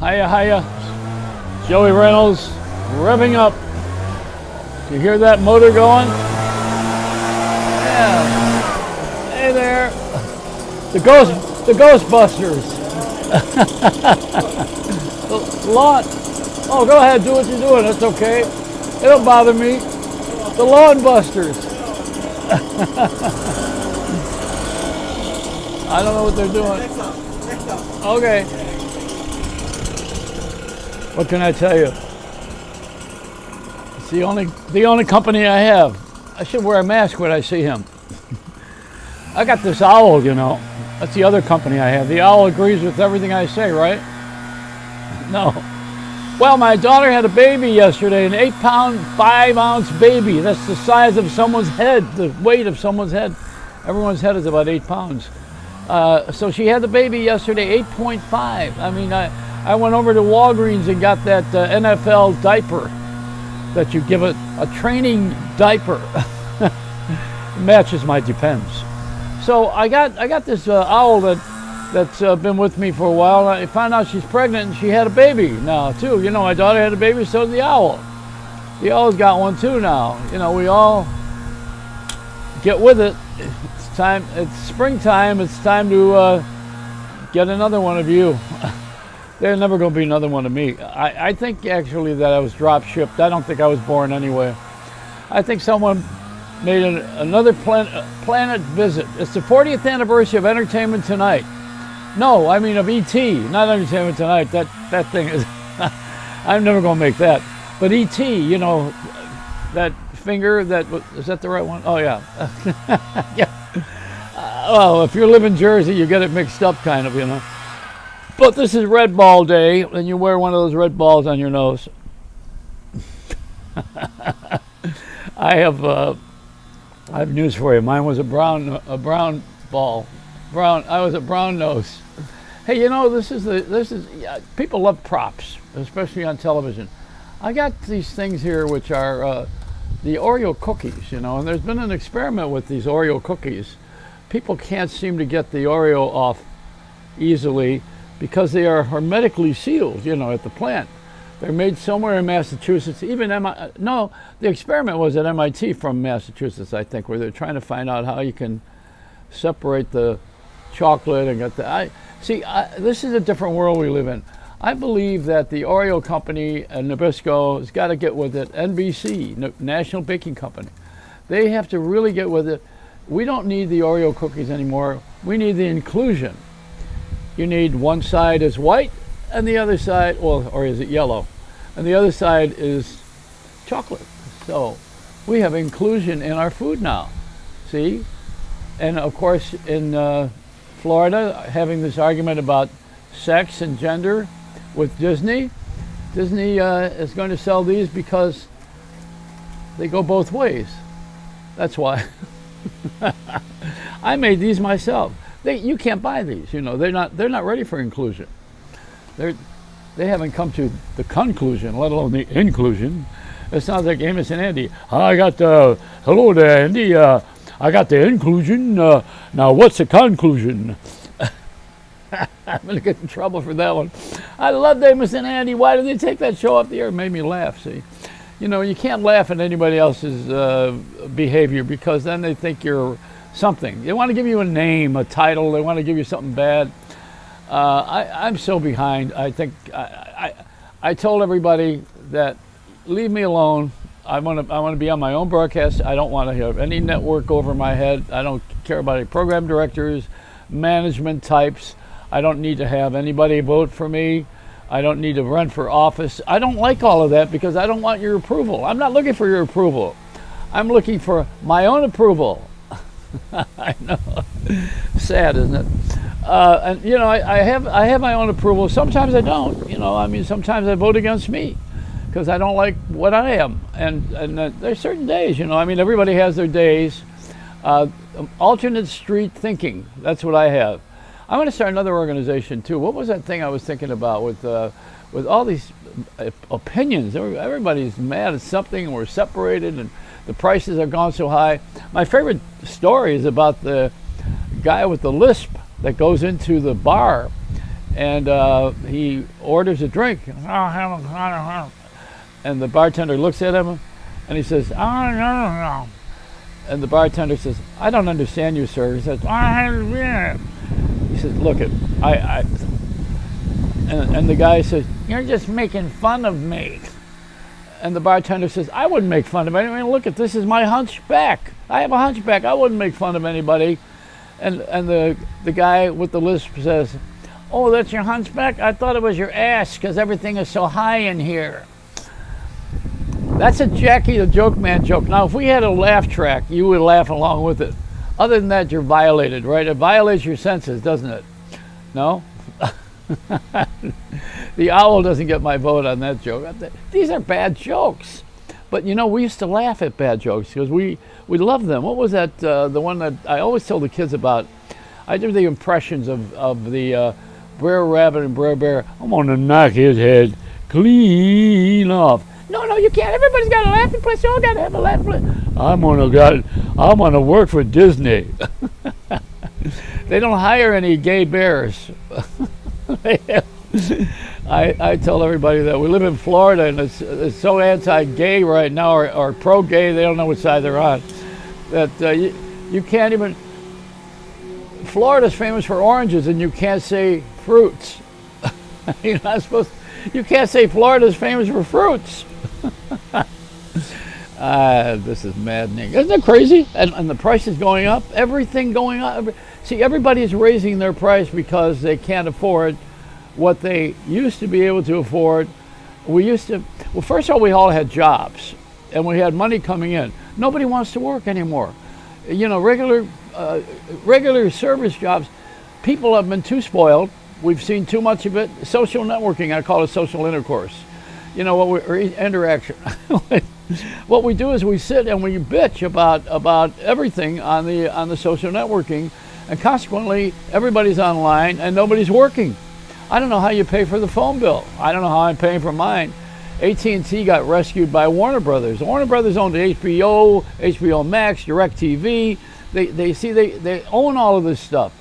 Hiya, hiya. Joey Reynolds revving up. You hear that motor going? Yeah. Hey there. The Ghostbusters. The lawn. Oh, go ahead, do what you're doing. That's okay. It don't bother me. The Lawn Busters. I don't know what they're doing. Okay. What can I tell you? It's the only company I have. I should wear a mask when I see him. I got this owl, you know. That's the other company I have. The owl agrees with everything I say, right? No. Well, my daughter had a baby yesterday, an 8-pound, 5-ounce baby. That's the size of someone's head, the weight of someone's head. Everyone's head is about 8 pounds. So she had the baby yesterday, 8.5. I mean, I went over to Walgreens and got that NFL diaper that you give a training diaper. Matches my Depends. So I got this owl that's been with me for a while. I found out she's pregnant and she had a baby now too. You know, my daughter had a baby, so did the owl. The owl's got one too now. You know, we all get with it. It's time. It's springtime. It's time to get another one of you. There's never going to be another one of me. I think actually that I was drop shipped. I don't think I was born anyway. I think someone made another planet visit. It's the 40th anniversary of Entertainment Tonight. No, I mean of E.T., not Entertainment Tonight. That thing is, I'm never going to make that. But E.T., you know, that finger, is that the right one? Oh, yeah. Yeah. Well, if you live in Jersey, you get it mixed up kind of, you know. But this is Red Ball Day, and you wear one of those red balls on your nose. I have news for you. Mine was a brown ball. I was a brown nose. Hey, you know, this is people love props, especially on television. I got these things here which are the Oreo cookies, you know, and there's been an experiment with these Oreo cookies. People can't seem to get the Oreo off easily because they are hermetically sealed, you know, at the plant. They're made somewhere in Massachusetts. Even the experiment was at MIT from Massachusetts, I think, where they're trying to find out how you can separate the chocolate and get the. This is a different world we live in. I believe that the Oreo company and Nabisco has got to get with it. NBC, National Baking Company, they have to really get with it. We don't need the Oreo cookies anymore. We need the inclusion. You need one side is white and the other side, well, or is it yellow? And the other side is chocolate. So we have inclusion in our food now. See? And of course, in Florida, having this argument about sex and gender with Disney. Disney is going to sell these because they go both ways. That's why. I made these myself. You can't buy these. You know, they're not ready for inclusion. They haven't come to the conclusion, let alone the inclusion. It sounds like Amos and Andy. I got hello there, Andy. I got the inclusion. Now, what's the conclusion? I'm going to get in trouble for that one. I loved Amos and Andy. Why did they take that show off the air? It made me laugh, see. You know, you can't laugh at anybody else's behavior because then they think you're something. They want to give you a name, a title. They want to give you something bad. I'm so behind. I think I told everybody that leave me alone. I want to be on my own broadcast. I don't want to have any network over my head. I don't care about any program directors, management types. I don't need to have anybody vote for me. I don't need to run for office. I don't like all of that because I don't want your approval. I'm not looking for your approval. I'm looking for my own approval. I know. Sad, isn't it? And you know, I have my own approval. Sometimes I don't. You know, I mean, sometimes I vote against me because I don't like what I am. And there's certain days. You know, I mean, everybody has their days. Alternate street thinking. That's what I have. I'm going to start another organization too. What was that thing I was thinking about with all these opinions? Everybody's mad at something, and we're separated, and the prices have gone so high. My favorite story is about the guy with the lisp that goes into the bar and he orders a drink. I'll have a and the bartender looks at him, and he says, "Oh no." And the bartender says, "I don't understand you, sir." He says, He says, "Look it, and the guy says, "You're just making fun of me." And the bartender says, "I wouldn't make fun of anyone. Look at this is my hunchback. I have a hunchback. I wouldn't make fun of anybody." And the guy with the lisp says, "Oh, that's your hunchback? I thought it was your ass because everything is so high in here." That's a Jackie the Joke Man joke. Now, if we had a laugh track, you would laugh along with it. Other than that, you're violated, right? It violates your senses, doesn't it? No? The owl doesn't get my vote on that joke. These are bad jokes. But, you know, we used to laugh at bad jokes because we love them. What was that, the one that I always tell the kids about? I do the impressions of the Brer Rabbit and Brer Bear. "I'm going to knock his head clean off." No, you can't. Everybody's got a laughing place. You all got to have a laughing place. I'm gonna work for Disney. They don't hire any gay bears. I tell everybody that we live in Florida, and it's so anti-gay right now, or pro-gay. They don't know which side they're on. That you can't even. Florida's famous for oranges, and you can't say fruits. You're not supposed. You can't say Florida's famous for fruits. This is maddening. Isn't it crazy? And the price is going up. Everything going up. See, everybody is raising their price because they can't afford what they used to be able to afford. Well, first of all, we all had jobs, and we had money coming in. Nobody wants to work anymore. You know, regular service jobs, people have been too spoiled. We've seen too much of it. Social networking, I call it social intercourse. You know, or interaction. What we do is we sit and we bitch about everything on the social networking, and consequently everybody's online and nobody's working. I don't know how you pay for the phone bill. I don't know how I'm paying for mine. AT&T got rescued by Warner Brothers. Warner Brothers owned HBO, HBO Max, DirecTV. They own all of this stuff.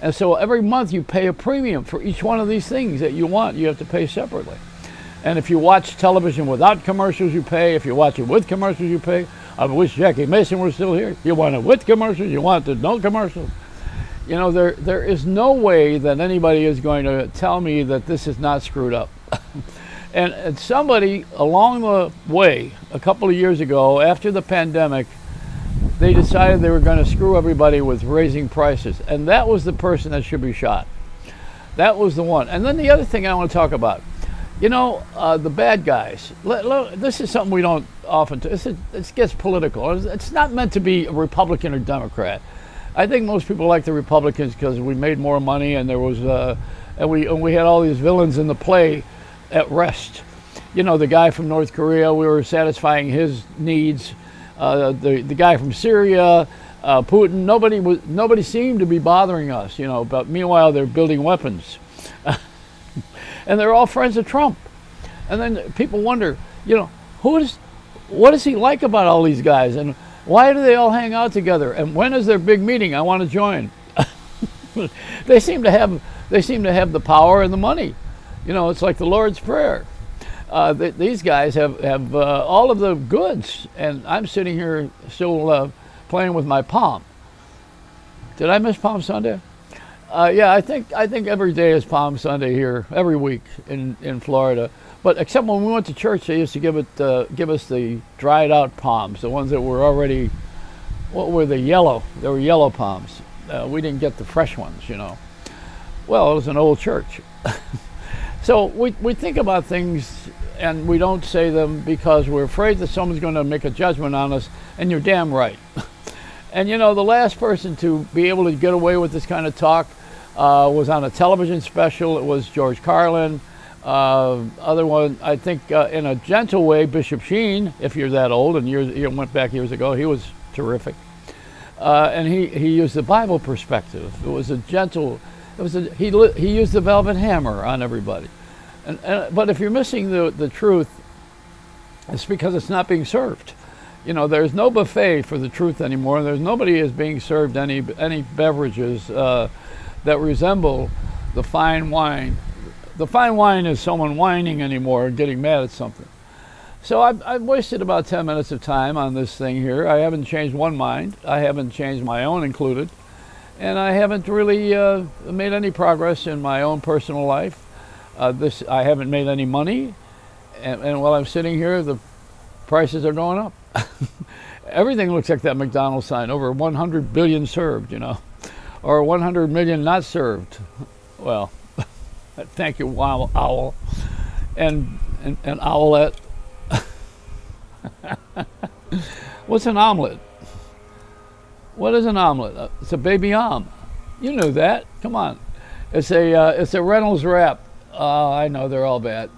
And so every month you pay a premium for each one of these things that you want. You have to pay separately. And if you watch television without commercials, you pay. If you watch it with commercials, you pay. I wish Jackie Mason were still here. You want it with commercials, you want it no commercials. You know, there is no way that anybody is going to tell me that this is not screwed up. And somebody along the way, a couple of years ago, after the pandemic, they decided they were going to screw everybody with raising prices. And that was the person that should be shot. That was the one. And then the other thing I want to talk about, you know, the bad guys. This is something we don't often do. It gets political. It's not meant to be a Republican or Democrat. I think most people like the Republicans because we made more money, and there was and we had all these villains in the play at rest. You know, the guy from North Korea, we were satisfying his needs. The guy from Syria, Putin, nobody seemed to be bothering us, you know, but meanwhile they're building weapons. And they're all friends of Trump. And then people wonder, you know, what is he like about all these guys, and why do they all hang out together, and when is their big meeting? I want to join. They seem to have the power and the money. You know, it's like the Lord's Prayer. These guys have all of the goods, and I'm sitting here still playing with my Palm. Did I miss Palm Sunday? Yeah, I think every day is Palm Sunday here, every week in Florida. But except when we went to church, they used to give us the dried out palms, the ones that were already, what were they, yellow? They were yellow palms. We didn't get the fresh ones, you know. Well, it was an old church. So we think about things and we don't say them because we're afraid that someone's going to make a judgment on us, and you're damn right. And you know, the last person to be able to get away with this kind of talk was on a television special. It was George Carlin. Other one, I think, in a gentle way, Bishop Sheen, if you're that old, and you went back years ago, he was terrific. And he used the Bible perspective. It was a gentle, he used the velvet hammer on everybody. But if you're missing the truth, it's because it's not being served. You know, there's no buffet for the truth anymore. Nobody is being served any beverages that resemble the fine wine. The fine wine is someone whining anymore and getting mad at something. So I've wasted about 10 minutes of time on this thing here. I haven't changed one mind. I haven't changed my own included. And I haven't really made any progress in my own personal life. I haven't made any money. And while I'm sitting here, the prices are going up. Everything looks like that McDonald's sign, over 100 billion served, or 100 million not served. Well, thank you, wow, owl, and owlet. What's an omelet? What is an omelet? It's a baby om. You knew that. Come on. It's a Reynolds wrap. I know they're all bad.